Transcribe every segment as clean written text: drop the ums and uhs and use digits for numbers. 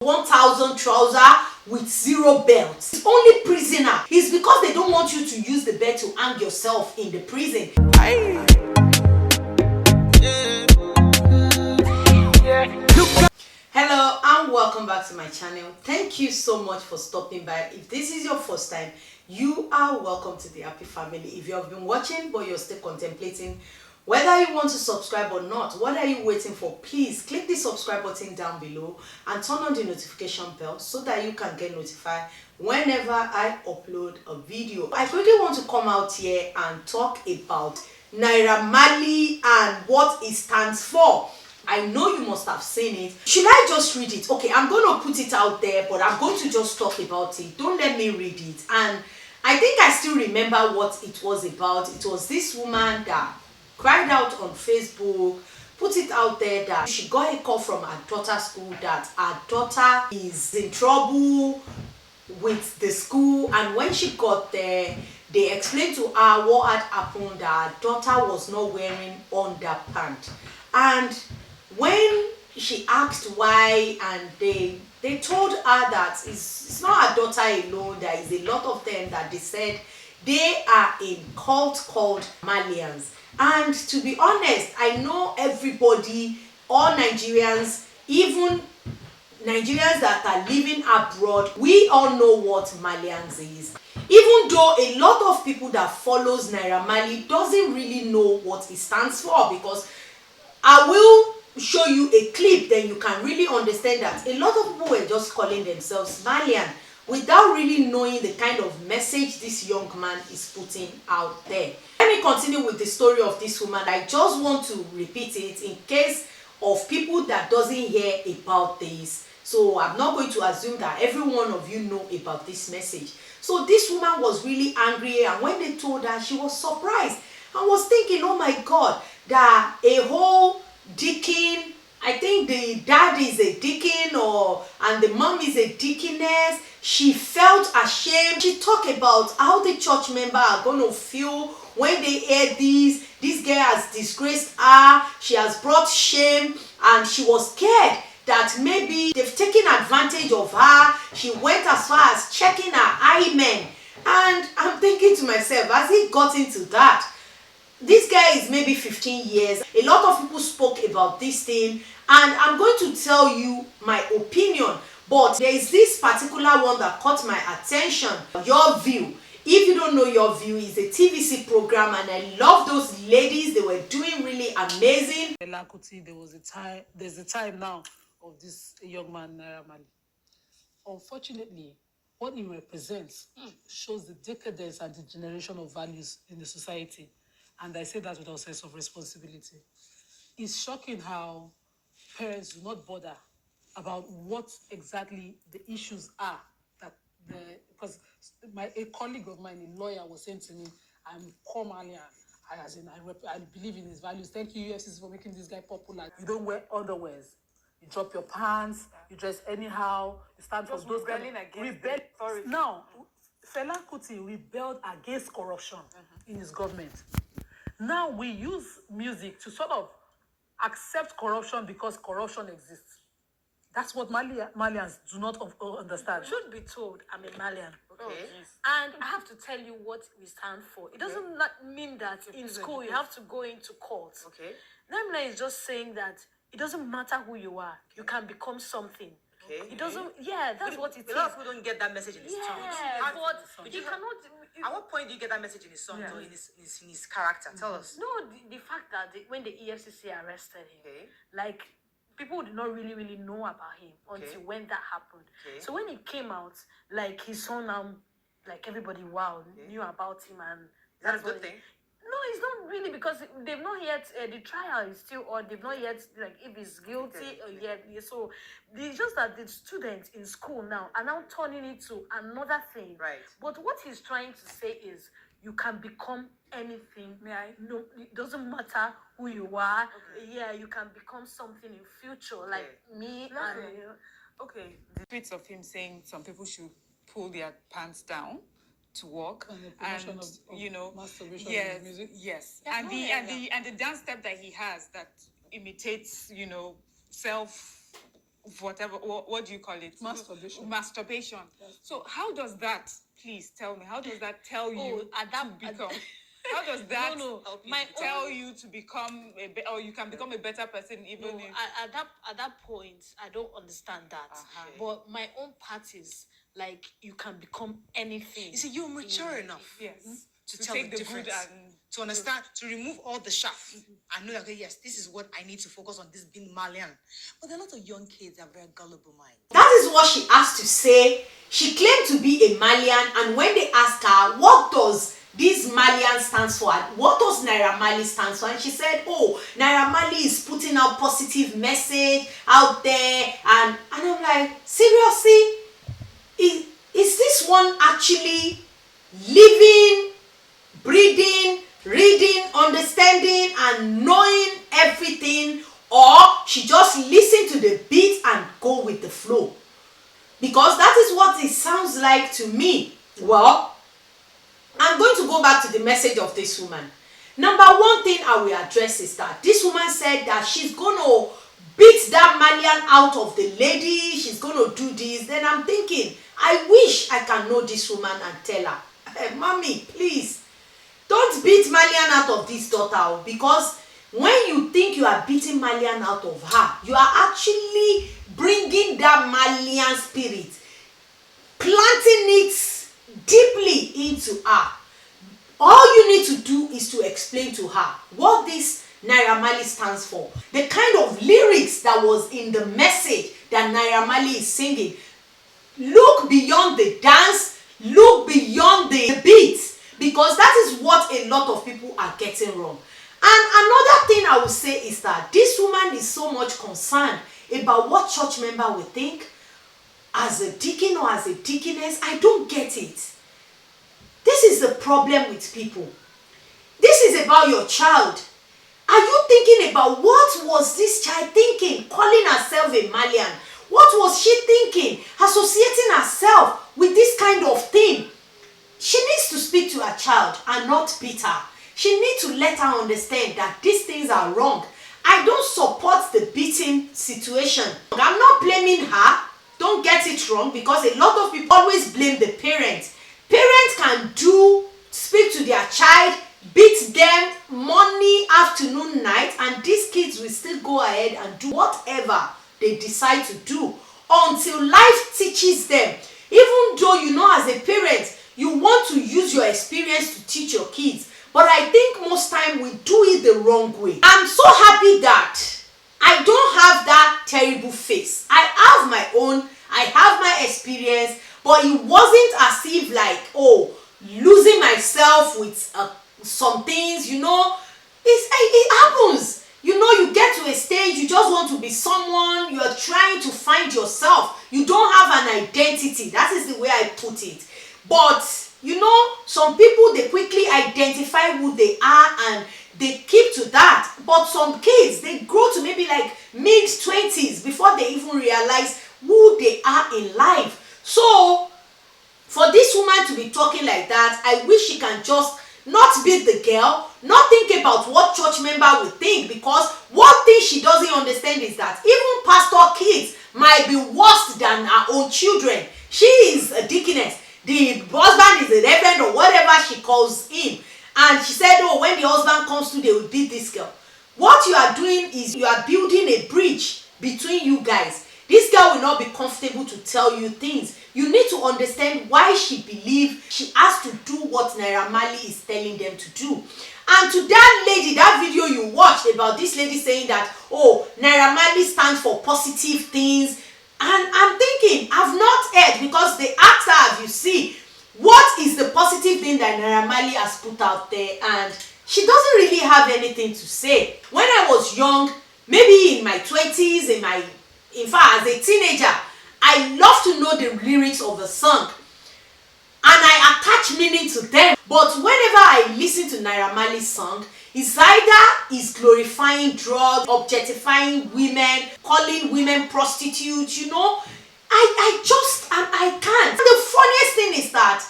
1,000 trouser with 0 belt. It's only prisoner. It's because they don't want you to use the belt to hang yourself in the prison. Hello and welcome back to my channel. Thank you so much for stopping by. If this is your first time, you are welcome to the happy family. If you have been watching but you're still contemplating whether you want to subscribe or not, what are you waiting for? Please click the subscribe button down below and turn on the notification bell so that you can get notified whenever I upload a video. I quickly want to come out here and talk about Naira Marley and what it stands for. I know you must have seen it. Should I just read it? Okay, I'm going to put it out there, but I'm going to just talk about it. Don't let me read it. And I think I still remember what it was about. It was this woman that cried out on Facebook, put it out there that she got a call from her daughter's school that her daughter is in trouble with the school, and when she got there, they explained to her what had happened, that her daughter was not wearing underpants. And when she asked why, and they told her that it's not her daughter alone, there is a lot of them that they said they are in cult called Marlians. And to be honest, I know everybody, all Nigerians, even Nigerians that are living abroad, we all know what Marlians is. Even though a lot of people that follows Naira Marley doesn't really know what it stands for, because I will show you a clip, then you can really understand that a lot of people were just calling themselves Marlian without really knowing the kind of message this young man is putting out there. Let me continue with the story of this woman. I just want to repeat it in case of people that doesn't hear about this. So I'm not going to assume that every one of you know about this message. So this woman was really angry, and when they told her, she was surprised and was thinking, oh my God, that a whole deacon, I think the dad is a deacon and the mom is a deaconess. She felt ashamed. She talked about how the church member are going to feel when they hear this girl has disgraced her, she has brought shame, and she was scared that maybe they've taken advantage of her. She went as far as checking her hymen. And I'm thinking to myself, has he got into that? This guy is maybe 15 years. A lot of people spoke about this thing, and I'm going to tell you my opinion. But there is this particular one that caught my attention. Your View. If you don't know Your View, is a TVC program, and I love those ladies. They were doing really amazing. There's a time now of this young man, Naira Marley. Unfortunately, what he represents shows the decadence and degeneration of values in the society. And I say that with all sense of responsibility. It's shocking how parents do not bother about what exactly the issues are. Because a colleague of mine, a lawyer, was saying to me, I'm poor Marlian. I believe in his values. Thank you, UFCC, for making this guy popular. You don't wear underwears. You drop your pants. You dress anyhow. You stand for those rebelling against authority. Now, Fela Kuti rebelled against corruption in his government. Now we use music to sort of accept corruption because corruption exists. That's what Marlians do not understand. Should be told, I'm a Marlian. Okay. Oh, yes. And I have to tell you what we stand for. It doesn't mean that in school you have to go into court. Okay. Naira is just saying that it doesn't matter who you are. You can become something. Okay. It doesn't. Yeah, that's what it is. A lot of people don't get that message in his songs. Yeah, but you cannot. At what point do you get that message in his songs or in his character? Tell us. No, the fact that when the EFCC arrested him, like, people did not really know about him until when that happened. Okay. So when he came out, like, his son like, everybody knew about him, and that's a good thing. No, it's not really, because they've not yet, the trial is still on, they've not yet, like, if he's guilty or yet. So it's just that the students in school now are now turning it to another thing. Right. But what he's trying to say is, you can become anything. No, it doesn't matter who you are. Okay. Yeah, you can become something in future, like me. Okay. The tweets of him saying some people should pull their pants down to walk, and you know, yes, music. Yes, and the dance step that he has that imitates, you know, self whatever, what do you call it? Masturbation. Yes. So how does that, please tell me, how does that tell you to become? How does that tell you to become or you can become a better person even if... At that point, I don't understand that. But my own part is like you can become anything. You see, you're mature enough. Yes. To tell the difference, to understand, to remove all the chaff. I know that, okay, yes, this is what I need to focus on, this being Marlian. But there are a lot of young kids that have very gullible minds. That is what she has to say. She claimed to be a Marlian, and when they asked her, what does this Marlian stands for, what does Naira Marley stands for, and she said, oh, Naira Marley is putting out positive message out there, and I'm like, seriously? Is this one actually living, breathing, reading, understanding, and knowing everything, or she just listen to the beat and go with the flow? Because that is what it sounds like to me. Well, I'm going to go back to the message of this woman. Number one thing I will address is that this woman said that she's going to beat that Marlian out of the lady, she's going to do this. Then I'm thinking, I wish I can know this woman and tell her, hey, mommy, please, don't beat Marlian out of this daughter, because when you think you are beating Marlian out of her, you are actually bringing that Marlian spirit, planting it deeply into her. All you need to do is to explain to her what this Naira Marley stands for, the kind of lyrics that was in the message that Naira Marley is singing. Look beyond the dance, look beyond the beats, because that is what a lot of people are getting wrong. And another thing I will say is that this woman is so much concerned about what church member will think as a deacon or as a deaconess. I don't get it. This is the problem with people. This is about your child. Are you thinking about what was this child thinking, calling herself a Marlian? What was she thinking, associating herself with this kind of thing? She needs to speak to her child and not beat her. She needs to let her understand that these things are wrong. I don't support the beating situation. I'm not blaming her. Don't get it wrong, because a lot of people always blame the parents. Parents can speak to their child, beat them morning, afternoon, night, and these kids will still go ahead and do whatever they decide to do until life teaches them. Even though you know as a parent, you want to use your experience to teach your kids, but I think most time we do it the wrong way. I'm so happy that I don't have that terrible face. I have my own, I have my experience, but it wasn't as if like, oh, losing myself with some things, you know, it happens. You know, you get to a stage, you just want to be someone, you're trying to find yourself. You don't have an identity. That is the way I put it. But, you know, some people, they quickly identify who they are and they keep to that. But some kids, they grow to maybe like mid-20s before they even realize who they are in life. So, for this woman to be talking like that, I wish she can just not beat the girl, not think about what church member will think, because one thing she doesn't understand is that even pastor kids might be worse than her own children. She is a deaconess. The husband is a reverend or whatever she calls him. And she said, oh, when the husband comes to, they will beat this girl. What you are doing is you are building a bridge between you guys. This girl will not be comfortable to tell you things. You need to understand why she believes she has to do what Naira Marley is telling them to do. And to that lady, that video you watched about this lady saying that, oh, Naira Marley stands for positive things. And I'm thinking, I've not heard, because they asked her, have you seen, what is the positive thing that Naira Marley has put out there? And she doesn't really have anything to say. When I was young, maybe in my 20s, in fact, as a teenager, I love to know the lyrics of a song and I attach meaning to them. But whenever I listen to Naira Marley's song, it's either he's glorifying drugs, objectifying women, calling women prostitutes, you know. I can't. And the funniest thing is that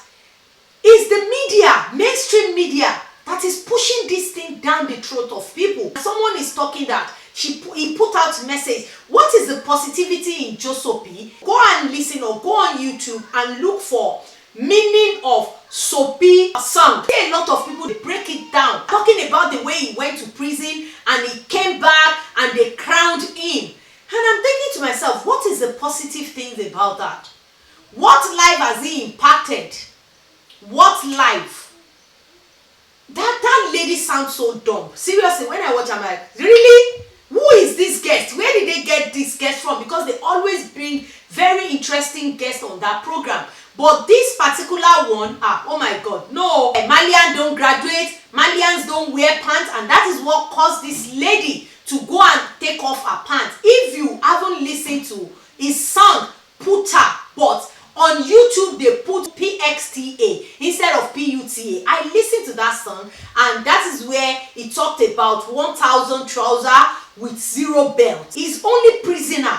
it's the media, mainstream media, that is pushing this thing down the throat of people. Someone is talking that he put out message. What is is the positivity in Josopi? Go and listen or go on YouTube and look for meaning of Soapy song. A lot of people, they break it down, talking about the way he went to prison and he came back and they crowned him. And I'm thinking to myself, what is the positive things about that? What life has he impacted? What life? That lady sounds so dumb. Seriously, when I watch, I'm like, really? Who is this guest? Where did they get this guest from? Because they always bring very interesting guests on that program. But this particular one, oh my God, no. Marlian don't graduate, Marlians don't wear pants, and that is what caused this lady to go and take off her pants. If you haven't listened to his song, Puta, but on YouTube they put PXTA instead of PUTA. I listened to that song, and that is where he talked about 1,000 trouser with 0 belt. He's only prisoner.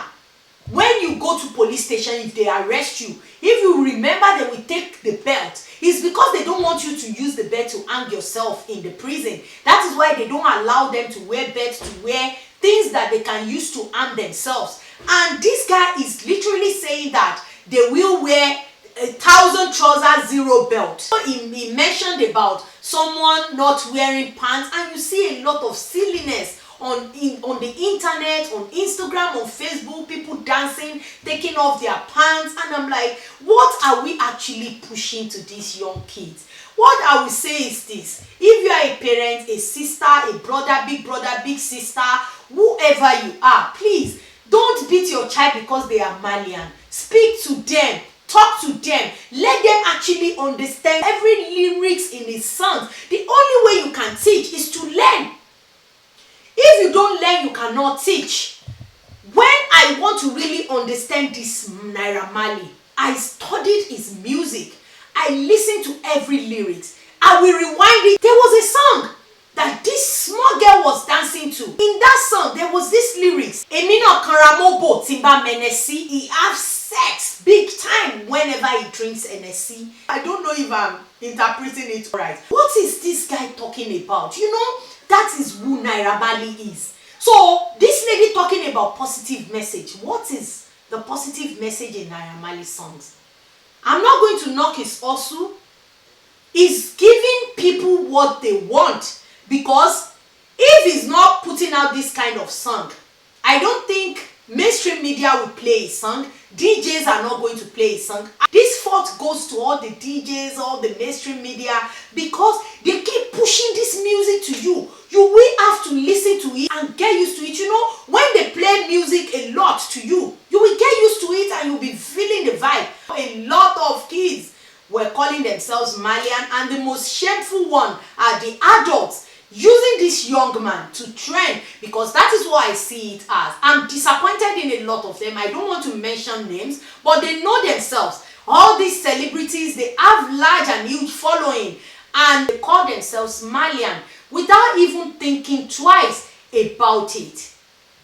When you go to police station, if they arrest you, if you remember they will take the belt, it's because they don't want you to use the belt to hang yourself in the prison. That is why they don't allow them to wear belts, to wear things that they can use to arm themselves. And this guy is literally saying that they will wear 1,000 trousers, 0 belt. So he mentioned about someone not wearing pants, and you see a lot of silliness on the internet, on Instagram, on Facebook, people dancing, taking off their pants, and I'm like, what are we actually pushing to these young kids? What I will say is this: if you are a parent, a sister, a brother, big sister, whoever you are, please don't beat your child because they are Marlian. Speak to them. Talk to them. Let them actually understand every lyrics in his songs. The only way you can teach is to learn. If you don't learn, you cannot teach. When I want to really understand this Naira Marley, I studied his music. I listened to every lyrics. I will rewind it. There was a song that this small girl was dancing to. In that song, there was this lyrics. Emino Karamobo Timba Menesi. He have sex big time whenever he drinks NSC. I don't know if I'm interpreting it right. What is this guy talking about? You know, that is who Naira Marley is. So this lady talking about positive message. What is the positive message in Naira Marley songs? I'm not going to knock his hustle. He's giving people what they want, because if he's not putting out this kind of song, I don't think mainstream media will play his song. DJs are not going to play his song. This fault goes to all the DJs, all the mainstream media, because they keep pushing this music to you. You will have to listen to it and get used to it. You know, when they play music a lot to you, you will get used to it and you'll be feeling the vibe. A lot of kids were calling themselves Marlian, and the most shameful one are the adults using this young man to trend, because that is what I see it as. I'm disappointed in a lot of them. I don't want to mention names, but they know themselves. All these celebrities, they have large and huge following, and they call themselves Marlian without even thinking twice about it.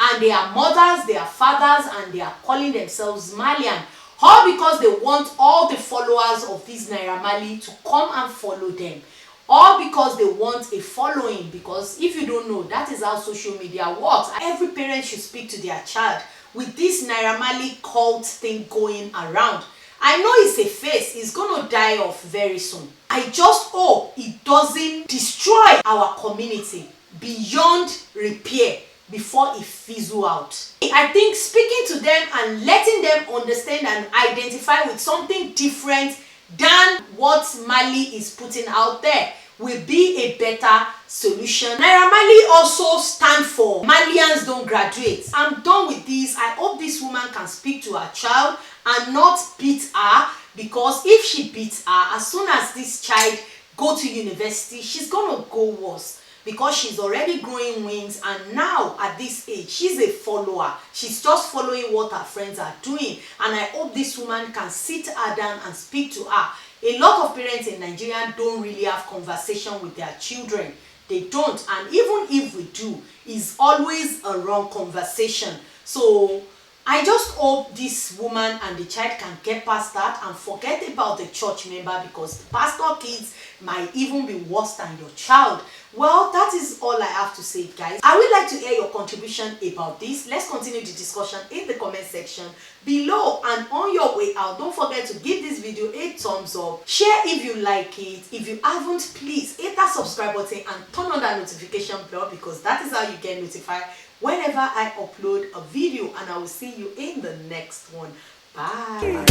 And they are mothers, they are fathers, and they are calling themselves Marlian, all because they want all the followers of this Naira Marley to come and follow them. All because they want a following. Because if you don't know, that is how social media works. Every parent should speak to their child with this Naira Marley cult thing going around. I know it's a phase, it's gonna die off very soon. I just hope it doesn't destroy our community beyond repair before it fizzles out. I think speaking to them and letting them understand and identify with something different than what Marley is putting out there will be a better solution. Naira Marley also stands for Marlians don't graduate. I'm done with this. I hope this woman can speak to her child and not beat her, because if she beats her, as soon as this child go to university, she's gonna go worse, because she's already growing wings, and now at this age she's a follower. She's just following what her friends are doing, and I hope this woman can sit her down and speak to her. A lot of parents in Nigeria don't really have conversation with their children. They don't, and even if we do, it's always a wrong conversation. So I just hope this woman and the child can get past that and forget about the church member, because the pastor kids might even be worse than your child. Well, that is all I have to say, guys. I would like to hear your contribution about this. Let's continue the discussion in the comment section below, and on your way out, don't forget to give this video a thumbs up, share if you like it. If you haven't, please hit that subscribe button and turn on that notification bell, because that is how you get notified whenever I upload a video. And I will see you in the next one. Bye.